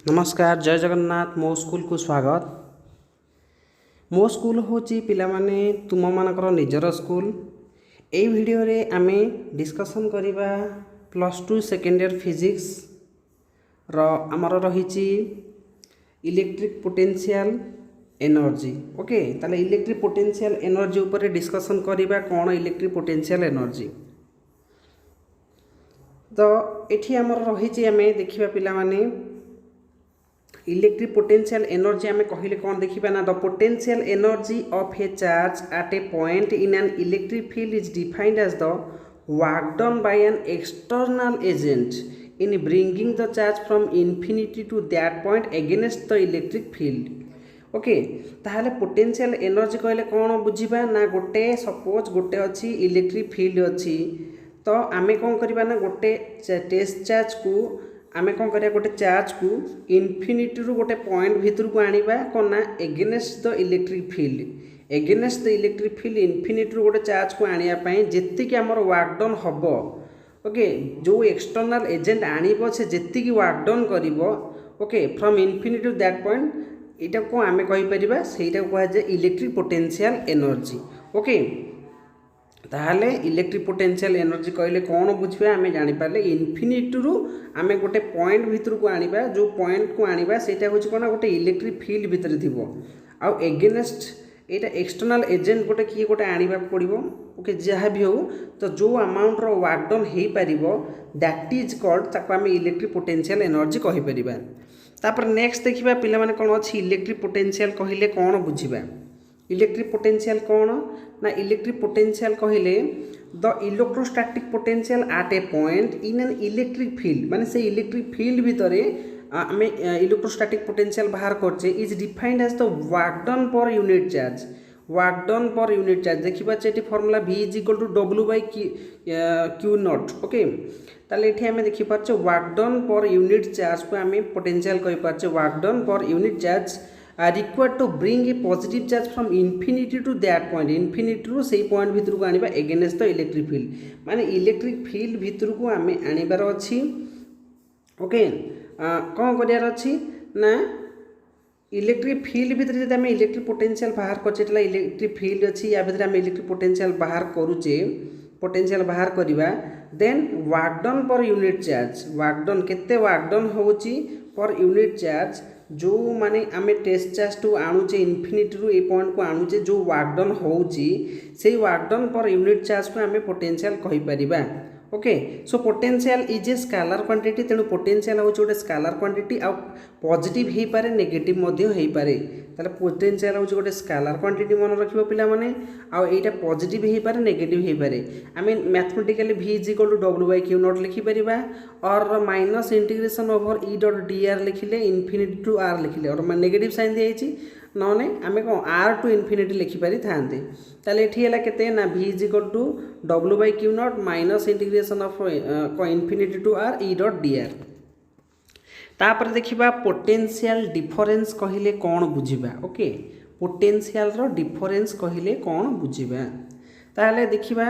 नमस्कार जय जगन्नाथ मो स्कूल को स्वागत। मो स्कूल होची पिला माने तुम मानकर निजर स्कूल। ए वीडियो रे आमे डिस्कशन करिबा +2 सेकेंड ईयर फिजिक्स रो हमर रहिची इलेक्ट्रिक पोटेंशियल एनर्जी। ओके ताले इलेक्ट्रिक पोटेंशियल एनर्जी ऊपर डिस्कशन करिबा कोन इलेक्ट्रिक पोटेंशियल एनर्जी। तो एठी हमर रहिची आमे देखिबा पिला माने इलेक्ट्रिक पोटेंशियल एनर्जी आमे कहिले कौन देखिबा ना the potential energy of a charge at a point in an electric field is defined as the work done by an external agent in bringing the charge from infinity to that point against the electric field. Okay ताहले potential energy कहले कौन बुझिबा ना गोटे suppose गोटे अछि electric field अछि तो आमे कौन करिबा ना गोटे टेस्ट चार्ज को आमे कौन करिया गोटे चार्ज को इनफिनिटी रु गोटे पॉइंट भीतर को आनिबा कोन ना against the electric field against the electric field infinity रु गोटे चार्ज को आनिया पई जेति कि हमर वर्क डन हबो। ओके जो एक्सटर्नल एजेंट आनिबो से जेति कि वर्क डन करिवो okay from infinity to that point एटा को आमे कहि परिबा सेटा को कहै जे इलेक्ट्रिक पोटेंशियल एनर्जी। ओके ताहले इलेक्ट्रिक पोटेंशियल एनर्जी कहले कौन बुझिबा आमे जानि पारले इनफिनिटी रु आमे गोटे पॉइंट भीतर को आनिबा जो पॉइंट को आनिबा सेटा होछि कोना गोटे इलेक्ट्रिक फील्ड भीतर थिबो आ एगेंस्ट एटा एक्सटर्नल एजेंट गोटे किए गोटे आनिबा पड़िबो। ओके जहाँ भी हो तो जो अमाउंट रो वर्क डन हेई परिबो दैट इज कॉल्ड ताको आमे इलेक्ट्रिक पोटेंशियल एनर्जी कहि परिबा। तापर नेक्स्ट देखिबा पिला माने कोन अछि इलेक्ट्रिक पोटेंशियल कहिले कौन बुझिबा। इलेक्ट्रिक पोटेंशियल कौन ना इलेक्ट्रिक पोटेंशियल कहले the electrostatic potential at a point in an electric field माने से इलेक्ट्रिक फील्ड भितरे आमे इलेक्ट्रोस्टैटिक पोटेंशियल बाहर करछे is defined as the work done per unit charge. Work done per unit charge देखिबा एटी फार्मूला V = W/Q0। ओके ताले एठी आमे देखि पारछे work done per unit charge को आमे पोटेंशियल कहि पारछे work done per unit charge are required to bring a positive charge from infinity to that point infinity ru sei point bhitru ko aniba against the electric field माने electric field भीतर को आमे आनिबार अछि। Okay कोन करियार अछि ना electric field भीतर जदि आमे इलेक्ट्रिक पोटेंशियल बाहर करछेला इलेक्ट्रिक फील्ड अछि या भीतर आमे इलेक्ट्रिक पोटेंशियल बाहर करूचे पोटेंशियल बाहर करिबा then work done per unit charge work done केते वर्क डन होउची पर यूनिट चार्ज जो माने आमे टेस्ट चार्ज टू आणुचे इनफिनिटी रु ए पॉइंट को आणुचे जो वर्क डन होउची सेही work done per unit charge को आमे पोटेंशियल कहि परिबा। Okay so potential is a scalar quantity तेणु पोटेंशियल होउची गोटे स्केलर क्वांटिटी आ पॉजिटिव हेई पारे नेगेटिव मध्य हेई पारे ताले पोटेंशियल होउची गोटे स्केलर क्वांटिटी मन रखिबो पिला माने आ एटा पॉजिटिव हेई पारे नेगेटिव हेई पारे आमे मैथमेटिकली V = W/Q0 लिखि परिबा और माइनस इंटीग्रेशन ओवर E.dr लिखिले इनफिनिटी टू r लिखिले और नेगेटिव साइन दियाइछि नने आमे को r टू इनफिनिटी लिखि पारि थांते ताले एठी हैला केते ना V = W/Q0 minus integration of infinity to r E.dr। तापर देखिबा पोटेंशियल डिफरेंस कहिले कोन बुझिबा। ओके पोटेंशियल रो डिफरेंस कहिले कोन बुझिबा ताले देखिबा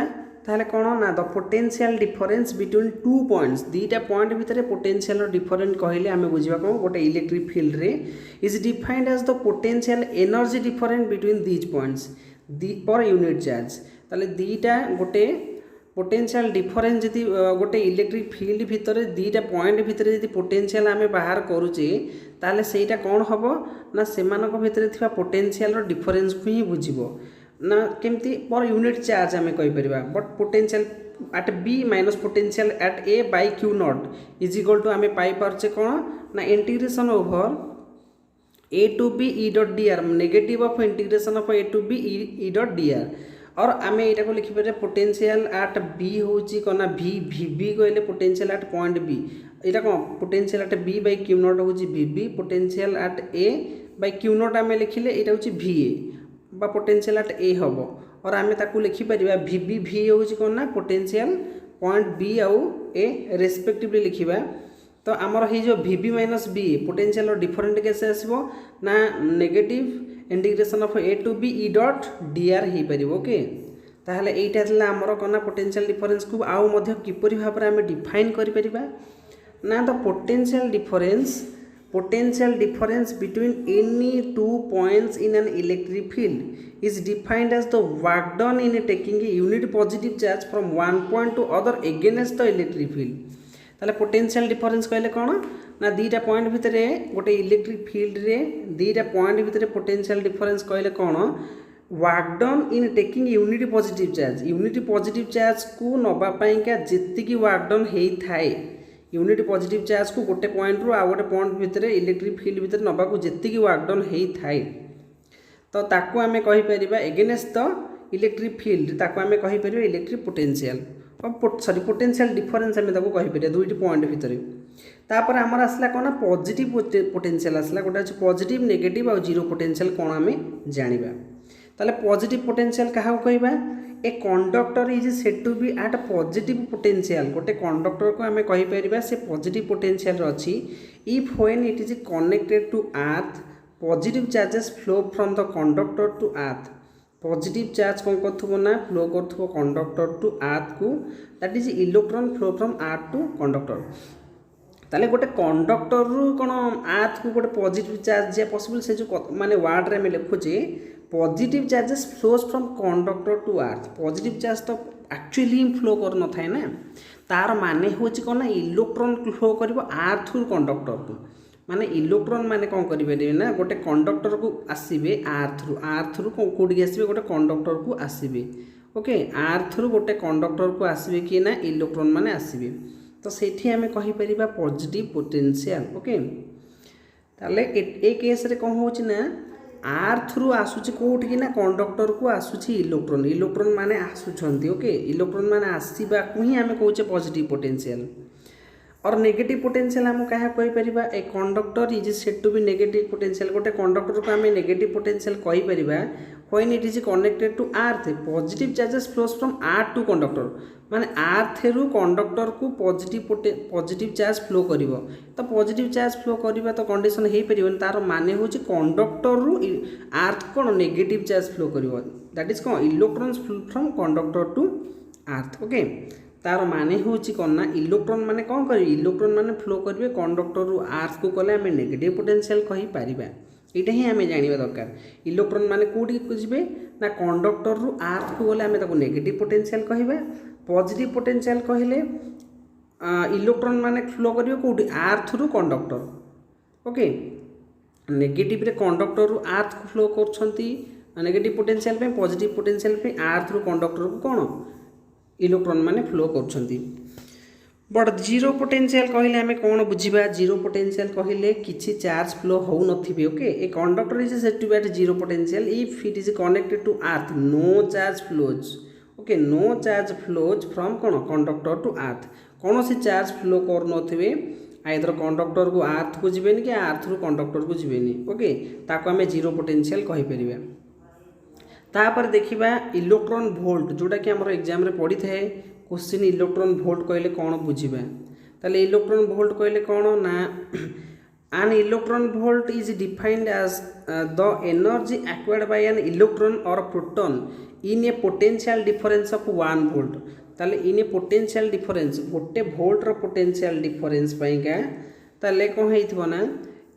ताले कोन ना the potential difference between two points दीटा पॉइंट भितरे पोटेंशियल रो डिफरेंस कहिले आमे बुझिबा कोन गोटे इलेक्ट्रिक फील्ड रे is defined as the potential energy difference between these points per unit charge ताले दीटा गोटे पोटेंशियल डिफरेंस जदि गोटे इलेक्ट्रिक फील्ड भितर दीटा पॉइंट भितर जदि पोटेंशियल आमे बाहर करूचे ताले सेटा कोन हबो ना सेमानक भितर थिबा पोटेंशियल रो डिफरेंस को ही बुझिबो ना केमती पर यूनिट चार्ज आमे कहि परिबा but potential at B minus potential at A/Q0 is equal to आमे पाई परचे कोन ना integration over A to B E.dr negative of integration of A to B E.dr और आमे एटा को लिखि पारे पोटेंशियल एट B होची कोना VB कहले पोटेंशियल एट पॉइंट B एटा को पोटेंशियल एट B/Q0 होची VB पोटेंशियल एट A/Q0 आमे लिखिले एटा होची VA बा पोटेंशियल एट A हबो और आमे ताकू लिखि परिबा VB V होची कोना पोटेंशियल पॉइंट B आउ A रेस्पेक्टिवली लिखिबा तो आमर हे जो VB - B पोटेंशियल डिफरेंट कैसे आसबो ना negative integration of A to B E.dr हे परिबो। ओके ताहले एटा हला आमर कोना पोटेंशियल डिफरेंस को आउ मध्य किपरि भाबरे आमे डिफाइन करि परिबा ना the potential potential difference between any two points in an electric field is defined as the work done in taking a unit positive charge from one point to other against the electric field. ताले potential difference कहले कौन ना दीटा point भितर गोटे electric field रे दीटा point भितर potential difference कहले कौन work done in taking unit positive charge को नबा पाइका जेतिकी वर्क डन हेई थाए यूनिट पॉजिटिव चार्ज को गोटे पॉइंट रु आ गोटे पॉइंट भितर इलेक्ट्रिक फील्ड भितर नबा को जेतिकी वर्क डन हेई थाए तो ताकू आमे कहि परिबा अगेंस्ट द इलेक्ट्रिक फील्ड ताकू आमे कहि परिबा electric potential sorry potential difference आम कही पारे दुईटी पॉइंट भितर तापर आमर आसला कौन पॉजिटिव पोटेंशियल आसला गोटे अच्छे पॉजिटिव नेगेटिव और जीरो पोटेंशियल कौन आम जानिबा ताले पॉजिटिव पोटेंशियल क्या कहबा a conductor is said to be at positive potential गोटे कंडक्टर को आम कही परिबा से पॉजिटिव पोटेंशियल अच्छी if when it is connected to earth positive charges flow from the conductor to earth positive charge कौन कर ना फ्लो कर कंडक्टर टू अर्थ को that is electron flow from earth to conductor ताले गोटे conductor रु कौन अर्थ को गोटे पॉजिटिव चार्ज जे पॉसिबल से जो माने वर्ड रे में लिखुचे positive charges flows from conductor to earth positive charge तो एक्चुअली फ्लो कर न थाए ना तार माने होची कौन ना इलेक्ट्रॉन फ्लो करिवो अर्थ रु कंडक्टर को माने इलेक्ट्रॉन माने कौन करेंगे ना गोटे कंडक्टर को आसबे आर्थ रु कौटी आसबे गोटे कंडक्टर को आसबे ओके आर्थ रु गोटे कंडक्टर को आसबे कि ना इलेक्ट्रॉन माने आसबे तो सेठी आमे कहि परिबा पॉजिटिव पोटेंशियल ओके ताले ए केस रे कौन होची ना आर्थ रु आसुची कोठी कि ना कंडक्टर को आसुची इलेक्ट्रॉन माने आसुछंती ओके इलेक्ट्रॉन माने आसीबा को ही आमे कहूचे पॉजिटिव पोटेंशियल और नेगेटिव पोटेंशियल हम क्या कही परिबा a conductor is said to be negative potential गोटे कंडक्टर को आम नेगेटिव पोटेंशियल कही परिबा when it is connected to earth positive charges flows from earth to conductor माने अर्थ रु कंडक्टर को पॉजिटिव चार्ज फ्लो करिवो तो पॉजिटिव चार्ज फ्लो करिबा तो कंडीशन हे परिबन तार माने होची कंडक्टर रु अर्थ कोन नेगेटिव चार्ज फ्लो करिवो दैट इज कोन electrons flow from conductor to earth okay तार माने होची कौन ना इलेक्ट्रॉन माने कौन करी इलेक्ट्रॉन माने फ्लो करेंगे कंडक्टर रु अर्थ को कले आम नेगेटिव पोटेंशियल कही पारिबा यहाँ ही आम जाना दरकार इलेक्ट्रॉन माने कोठी जीवे ना कंडक्टर रु अर्थ को गले आम ताको नेगेटिव पोटेंशियल कहबा पॉजिटिव पोटेंशियल कहले इलेक्ट्रॉन माने फ्लो करिवे कोठी अर्थ रु कंडक्टर ओके नेगेटिव रे कंडक्टर रु अर्थ को फ्लो करछंती नेगेटिव पोटेंशियल पे पॉजिटिव पोटेंशियल पे अर्थ रु कंडक्टर को कौन इलेक्ट्रॉन माने फ्लो करछंती बट जीरो पोटेंशियल कहले आमे कौन बुझिबा जीरो पोटेंशियल कहले किछि चार्ज फ्लो हो नथिबे okay a conductor is said to be at zero potential if it is connected to earth no charge flows okay no charge flows from कौन conductor to earth कौन सी charge flow कर नथिबे either conductor को अर्थ को जीवेनी कि अर्थ रु conductor को जीवेनी okay ताको आमे जीरो पोटेंशियल कहि परिबा तापर देखिबा इलेक्ट्रॉन वोल्ट जोटा कि हमर एग्जाम रे पड़ी थाए क्वेश्चन इलेक्ट्रॉन वोल्ट कहले कौन बुझिबा ताले इलेक्ट्रॉन वोल्ट कहले कौन ना an electron volt is defined as the energy acquired by an electron or proton in a potential difference of 1 volt ताले इन ए पोटेंशियल डिफरेंस गोटे वोल्ट रो पोटेंशियल डिफरेंस पाइका ताले कौन हेइथबो ना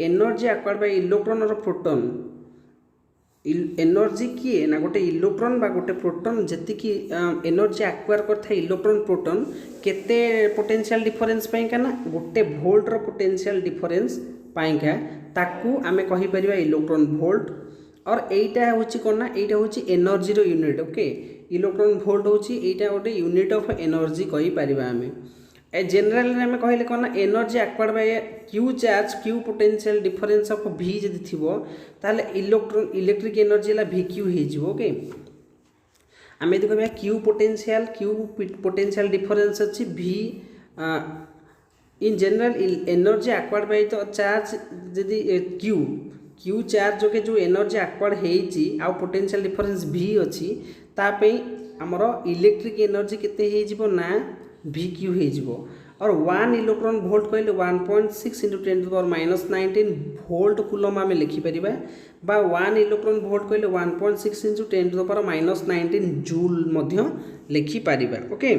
एनर्जी एक्वायर्ड बाय इलेक्ट्रॉन और proton energy किए ना गोटे electron बा गोटे प्रोटॉन जति की एनर्जी एक्वायर करथा इलेक्ट्रॉन प्रोटॉन केते पोटेंशियल डिफरेंस पाइका ना गोटे वोल्ट रो पोटेंशियल डिफरेंस पाइका ताकू आमे कहि परिबा इलेक्ट्रॉन वोल्ट और एटा होची कोन ना एटा होची एनर्जी रो यूनिट ओके इलेक्ट्रॉन वोल्ट होची एटा गोटे यूनिट ऑफ एनर्जी कहि परिबा आमे ए जनरल रे में कहले कोन ना energy acquired bye Q charge Q potential difference of v जदि थिबो ताले इलेक्ट्रॉन इलेक्ट्रिक एनर्जी ला v q हे जिवो ओके आमे देखबा क्यू पोटेंशियल डिफरेंस अछि v in general energy acquired by the charge जदि क्यू चार्ज जो एनर्जी एक्वायर्ड हेची आ पोटेंशियल डिफरेंस v अछि ता पे हमर इलेक्ट्रिक एनर्जी केते हे जिवो ना v q हे जिवो और 1 इलेक्ट्रॉन वोल्ट कहले 1.6 × 10⁻19 वोल्ट कूलम आमे लिखि परिबा बा 1 इलेक्ट्रॉन वोल्ट कहले 1.6 × 10⁻19 जूल मध्य लिखि परिबा ओके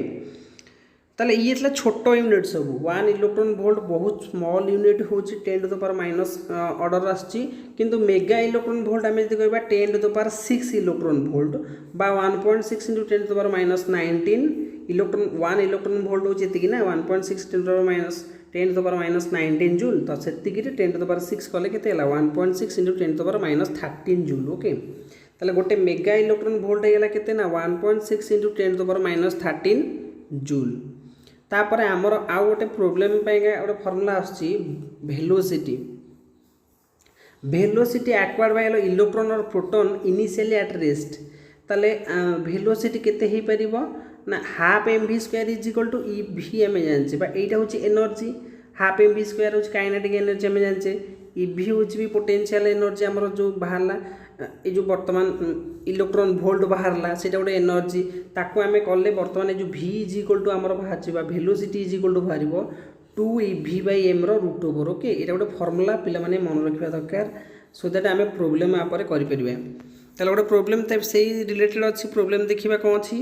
ताले ये थला छोटो यूनिट सब 1 इलेक्ट्रॉन वोल्ट बहुत स्मॉल यूनिट होची 10 to the power minus order आछि किंतु मेगा इलेक्ट्रॉन वोल्ट आमे जदि कहबा 10 to the power 6 electron volt बा 1.6 into 10 to the power minus 19 electron 1 electron volt होची एतिकी ना 1.6 10 to the power minus 10 to the power minus 19 joule तो सेतिकी 10 to the power 6 कले केते हला 1.6 into 10 to the power minus 13 joule okay ताले गोटे मेगा इलेक्ट्रॉन वोल्ट हेला केते ना 1.6 into 10 to the power minus 13 joule तापर आमर आउ गोटे प्रोब्लेम पाइगा गोटे फॉर्मूला आछि velocity velocity acquired by electron और प्रोटॉन इनिशियली एट रेस्ट ताले वेलोसिटी केते ही परिबो ना half mv square is equal to ev हमें जानचे बा एटा होची एनर्जी हाफ mv स्क्वायर होची काइनेटिक एनर्जी हमें जानचे ev होची भी पोटेंशियल एनर्जी हमर जो बाहरला ए जो वर्तमान इलेक्ट्रॉन वोल्ट बाहरला सेटा गोटे एनर्जी ताको आमे कले वर्तमान जो v इज इक्वल टू हमर बाहाचिबा वेलोसिटी इज इक्वल टू बाहरिबो 2ev/m रो रूट ओवर ओके एटा गोटे फार्मूला पिला माने मन रखिबा दरकार सो दैट आमे प्रॉब्लम आपर करि परिबा ताले गोटे प्रॉब्लम त सेही रिलेटेड अछि प्रॉब्लम देखिबा कोन अछि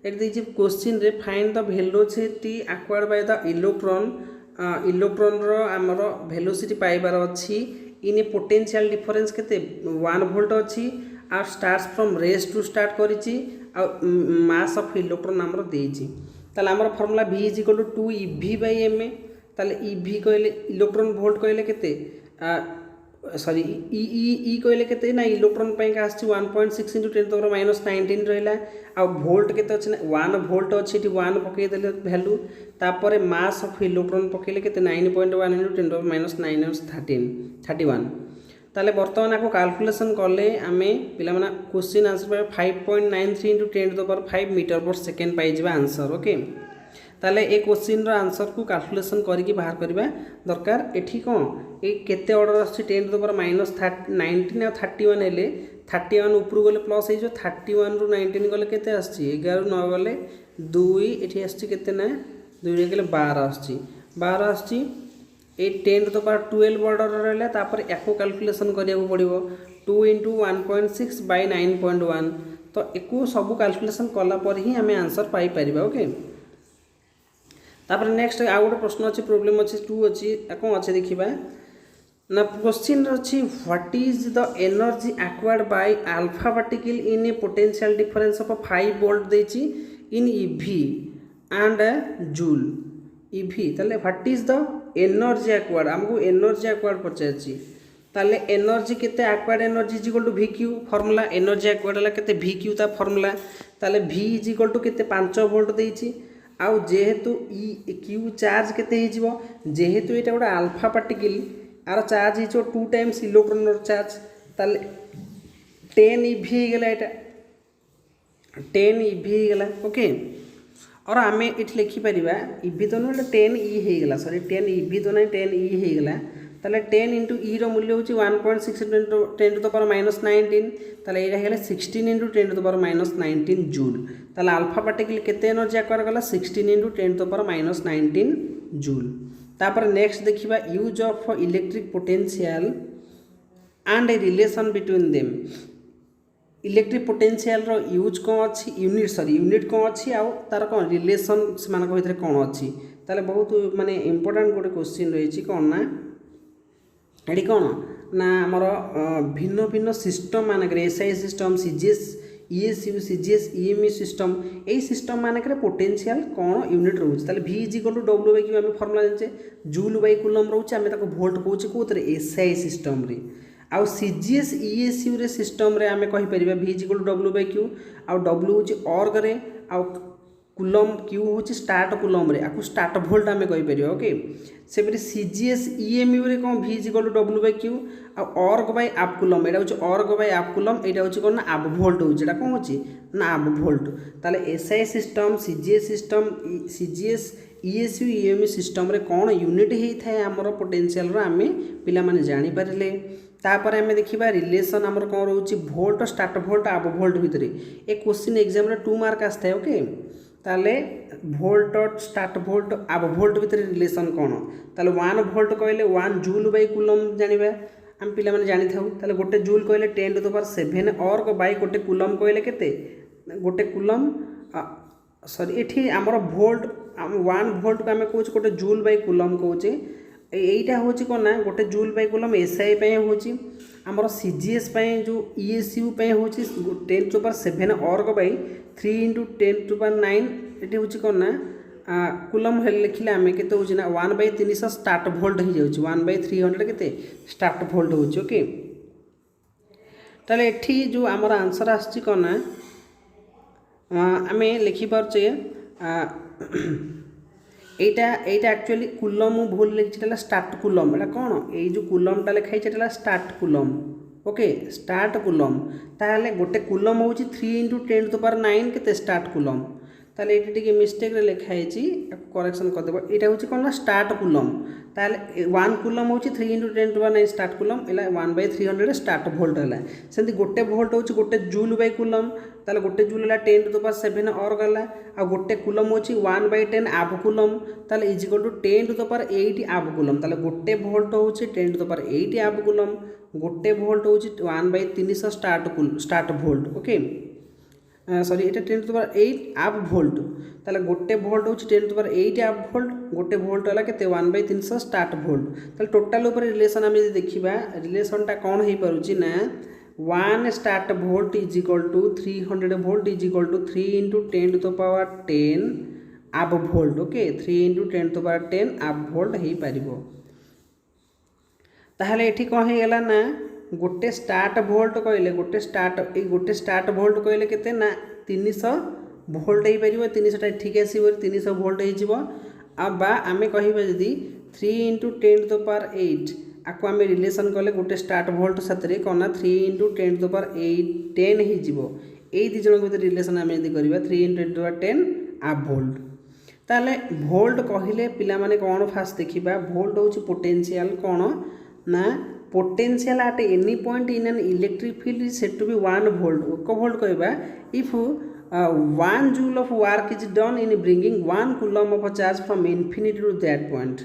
एक देखि क्वेश्चन रे find the velocity acquired by the electron रो हमर वेलोसिटी पाइबार अछि इन ए पोटेंशियल डिफरेंस केते 1 वोल्ट अछि आ starts from rest to start करिछि आ मास ऑफ इलेक्ट्रॉन हमर देछि ताले हमर formula v is equal to 2ev/m ताले ev कहले इलेक्ट्रॉन वोल्ट कहले केते सॉरी ई कहले केते ना इलेक्ट्रॉन पई का आछि 1.6 into 10 to the power minus 19 रहला आ वोल्ट केते अछि 1 वोल्ट अछि टी 1 पके देले वैल्यू तापर मास ऑफ इलेक्ट्रॉन पकेले केते 9.1 into 10 to the power minus 9 31 ताले वर्तमान को कैलकुलेशन करले आमे पिला माना question answer 5.93 into 10 to the power 5 metre per second पाई जिबा आंसर ओके ताले ए क्वेश्चन रो आंसर को कैलकुलेशन करिकि बाहर करबा दरकार एठी कोन ए केते ऑर्डर आछि 10 टू द पावर माइनस 19 और 31 हेले 31 ऊपर गले प्लस हे जो 31 रु 19 गले केते आछि 11 9 गले 2 एठी आछि केते ना 2 रे गले 12 आछि ए 10 टू द पावर 12 ऑर्डर रहले तापर एको कैलकुलेशन करिया को पड़िबो 2 into 1.6 by 9.1 तो एको सब कैलकुलेशन कला पर ही हमें आंसर पाई परिबा ओके तापर नेक्स्ट आउ गोटे प्रश्न अच्छी प्रोब्लेम अच्छी 2 अच्छी कौन अच्छे देखा ना क्वेश्चन अच्छी what is the energy acquired by alpha particle in a potential difference of 5 volt देची in ev and joule ev ताले what is the energy acquired हमको एनर्जी एक्वायर्ड पचारची ताले एनर्जी केते acquired energy is equal to vq formula energy acquired ला केते vq ता formula ताले v इज इक्वल टू केते 5 वोल्ट देची आउ जेहेतु ई क्यू चार्ज केते ही जीवो जेहेतु एटा गोटा अल्फा पार्टिकल आर चार्ज ही 2 टाइम्स इलेक्ट्रॉन रो चार्ज ताले 10 ev ही गेला एटा 10 ev ही गेला ओके और आमे इठ लिखि परिबा ev तो न 10 e ही गेला सॉरी 10 ev तो न 10 e ही गेला ताले 10 into e रो मूल्य होची 1.6 into 10 to the power minus 19 ताले एटा हेला 16 into 10 to the power minus 19 joule ताले अल्फा पार्टिकल केते एनर्जी एक्वायर करला 16 into 10 to the power minus 19 joule तापर नेक्स्ट देखिबा use of electric potential and a relation between them electric potential रो use कोन अछि यूनिट कोन अछि आ तार कोन रिलेशन मान को भितर कोन अछि ताले बहुत माने इंपोर्टेंट गोटे क्वेश्चन रही छी कोन ना एडी कौन ना आमर भिन्न भिन्न सिस्टम मानक SI system CGS ESU CGS EME system ए सिस्टम मानक पोटेंशियल कौन यूनिट रोचे ताले v is equal to w by q आम फॉर्मूला जानचे जूल बाय कूलम रोचे आम वोल्ट कहूचे कौन एसआई सिस्टम रे आउ सीजीएस ईएसयू रे सिस्टम रे आम कहीपर v is equal to w by q आउ w हूँ अर्ग रे आउ कूलम क्यू हूँ स्टार्ट कूलम रे आपको स्टार्ट वोल्ट आम कहीपर ओके से सीजीएस ईएमयू रे कौन v is equal to w by q erg by आप कूलम एटा हूँ अर्ग बाय आप कूलम एटा हूँ कौन ना आप वोल्ट हूँ कौन होची ना आप वोल्ट ताले SI system CGS ईएसयू EMU system रे कौन यूनिट होता है आमर पोटेंशियल रो आमे पिला माने जानि पारिले तापर आमे देखिबा रिलेशन आमर कौन रोची वोल्ट स्टार्ट वोल्ट आप वोल्ट भितर ए क्वेश्चन एग्जाम रे 2 मार्क आस्ता है ओके ताले वोल्ट स्टार्ट वोल्ट आप वोल्ट भितर रिलेशन कौन ताले 1 वोल्ट कहले 1 जूल बाय कूलम जानिबा हम पिला माने जानि थाउ ताले गोटे जूल कहले 10 टू द पावर 7 अर्ग बाय गोटे कूलम कहले केते गोटे कूलम सॉरी एठी हमर वोल्ट वन वोल्ट को आम कौच गोटे जूल बाय कूलम कौचे यहीटा हूँ कौन ना गोटे जूल बाय कूलम एसआई हूँ आमर सीजीएस जो ईएसयू हूँ 10⁷ अर्ग बै 3 × 10⁹ ये हूँ कौन ना कूलम लिखिले आम के ना 1/300 स्टार्ट वोल्ट हो जाऊँ 1/300 के स्टार्ट वोल्ट हो ओके। ताले एठी जो आमर आंसर आसी कौन ना आम लिखिपारे এইটা एक्चुअली कूलम भूल लिखी स्टार्ट कूलम एटा कौन ये जो कूलमटा लिखाई start coulomb okay start coulomb ताहले गोटे कूलम हूँ 3 × 10⁹ के स्टार्ट कूलम ताले ये मिस्टेक लिखाई करेक्शन करदेव यहाँ हूँ कौन ना स्टार्ट कूलम ताले 1 कूलम हूँ 3 × 10⁻⁹ स्टार्ट कूलम है 1/300 स्टार्ट वोल्ट है सेमती गोटे वोल्ट हूँ गोटे जूल बाय कूलम ताले गोटे जूल है 10⁷ अर्ग है आ गोटे कूलम हूँ 1/10 आब कूलम ताले इजिकल टू 10⁸ आब कूलम ताले गोटे वोल्ट हूँ 10⁸ आब कूलम गोटे वोल्ट हूँ 1/300 स्टार्ट वोल्ट ओके सॉरी ये 10⁸ आब वोल्ट ताले गोटे वोल्ट हूँ 10⁸ आब वोल्ट गोटे वोल्ट है के 1/300 स्टार्ट वोल्ट ताले टोटाल उपर रिलेशन आम देखा रिलेशनटा कौन हो पारुछि ना 1 stat volt is equal to 300 volt is equal to 3 × 10⁻10 आब वोल्ट ओके 3 × 10⁻10 आब वोल्ट हो पार ताहले एठी कौन हो गला ना गोटे स्टार्ट वोल्ट कहले गोटे स्टार्ट वोल्ट कहले केते ना 300 वोल्ट हो पार 300 ठीक आसो 300 वोल्ट हो आम कह जदि 3 × 10⁸ आपको आम रिलेसन कले गोटे स्टार्ट वोल्ट साथ कौन ना 3 × 10⁸ 10 हो दीज भर रिलेसन आम यदि करवा 3 × 10⁸ आब वोल्ट ताले वोल्ट कहले पिला माने कौन फास्ट देखा वोल्ट हूँ पोटेंशियल कौन ना potential at any point in an electric field is said to be 1 volt 1 volt कहवा if 1 joule of work is done in bringing 1 coulomb of charge from infinity to that point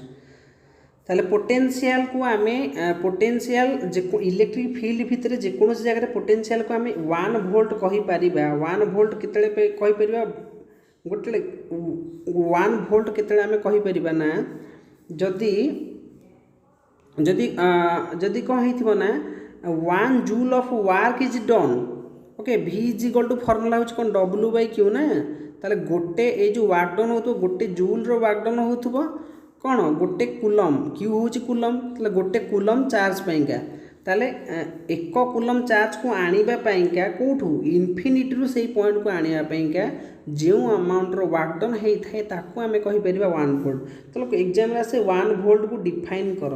ताले potential को आम potential electric field भितर जेकोसी जगह potential को आम 1 volt कहीपर 1 volt केतले कहीपर गोटे 1 volt केतले आम कहीपर ना जदि जदि जदि कौन हो ना 1 joule of work is done okay V is equal to formula हूँ कौन W/Q ना ताले गोटे ये जो वर्क डन हो गोटे जूल रो वर्क डन हो कौन गोटे कूलम Q हूँ कूलम ताले गोटे कूलम चार्ज पाइंका ताले एक कूलम चार्ज को आने कौटू इनफिनिटी रू से पॉइंट को आने जो अमाउंट रो वर्क डन होता है ताकू आम कहीपर 1 वोल्ट तो एग्जाम आसे 1 वोल्ट को डिफाइन कर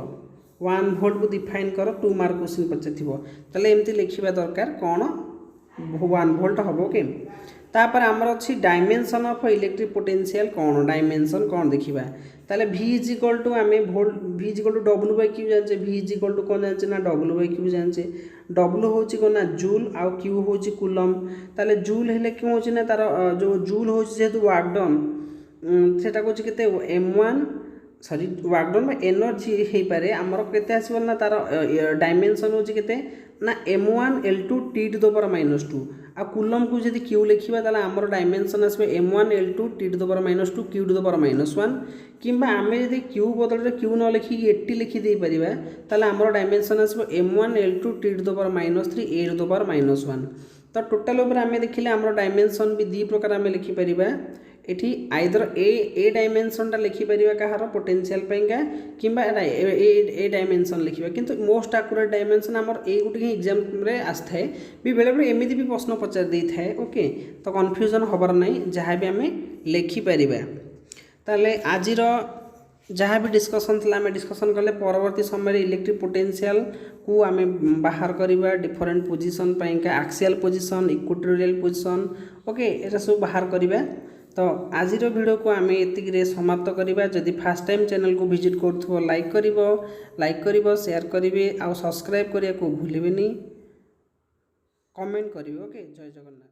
1 वोल्ट को डिफाइन कर 2 मार्क क्वेश्चन पचार एमती लिखा दरकार कौन 1 वोल्ट हम ओके तापर आमर अच्छी डायमेंशन ऑफ इलेक्ट्रिक पोटेंशियल कौन डायमेंशन कौन देखा ताले V इज इक्वल टू आम volt V is equal to W/Q जाने V इज इक्वल टू कौन जाने ना W/Q जाने W हूँ कौन ना जूल आउ Q हूँ कूलम ताले जूल हेले क्यों हो ना तार जो जूल हूँ जेहेतु वर्क डन से कहते M1 sorry work done energy हो पारे आमर केते आसो ना तार डायमेंशन हूँ के ना M1 L2 T⁻⁻2 आ कूलम को जब Q लिखा ताला आमर डायमेंशन आसो M1 L2 T⁻⁻2 Q⁻⁻1 किंबा आम जब Q बदल Q न लिखिकी 80 लिखिदे पारिबा ताला आमर डायमेंशन आसो M1 L2 T⁻⁻3 A⁻⁻1 तो टोटाल उपर आम देखिले आमर डायमेंशन भी 2 प्रकार आम लिखिपर एठी आइदर ए डायमेंशनटा लिखिपर कहार पोटेंशियल पाइंका किंबा ए डायमेंशन लिखा किंतु मोस्ट आकुरेट डायमेंशन आमर ए गोटे एग्जाम रे आसए भी बेले बेले एमती भी प्रश्न पचार दे थाए ओके तो कन्फ्यूजन हबार नहीं जहाँ भी आम लिखिपर ताले आजिर जहाँ भी डिस्कसन थी आम डिस्कसन कले परवर्ती समय इलेक्ट्रिक पोटेंशियल को आम बाहर करवा डिफरेंट पोजिशन पाइंका axial position equatorial position okay ये सब बाहर करवा तो आज वीडियो को आम ये समाप्त करवा जदि फास्ट टाइम चैनल को विजिट कर लाइक कर शेयर करेंगे आउ सब्सक्राइब करने को भूलें कमेंट करेंगे ओके जय जगन्नाथ।